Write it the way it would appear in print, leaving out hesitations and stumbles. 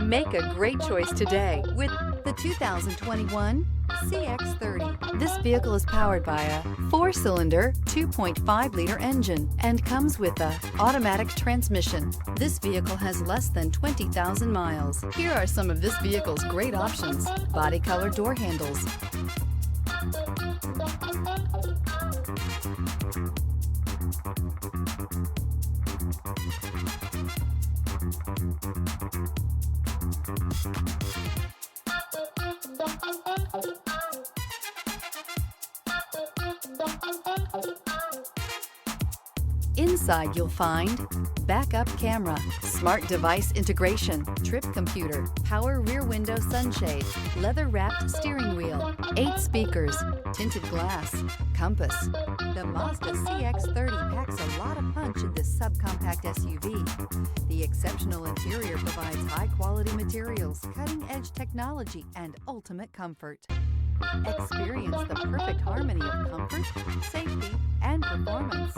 Make a great choice today with the 2021 CX-30. This vehicle is powered by a 4-cylinder, 2.5-liter engine and comes with a automatic transmission. This vehicle has less than 20,000 miles. Here are some of this vehicle's great options: body color door handles, inside you'll find backup camera, smart device integration, trip computer, power rear window sunshade, leather-wrapped steering wheel, 8 speakers, tinted glass, compass. The Mazda CX-30 packs a lot of punch in this subcompact SUV. The exceptional interior provides high-quality materials, cutting-edge technology, and ultimate comfort. Experience the perfect harmony of comfort, safety, and performance.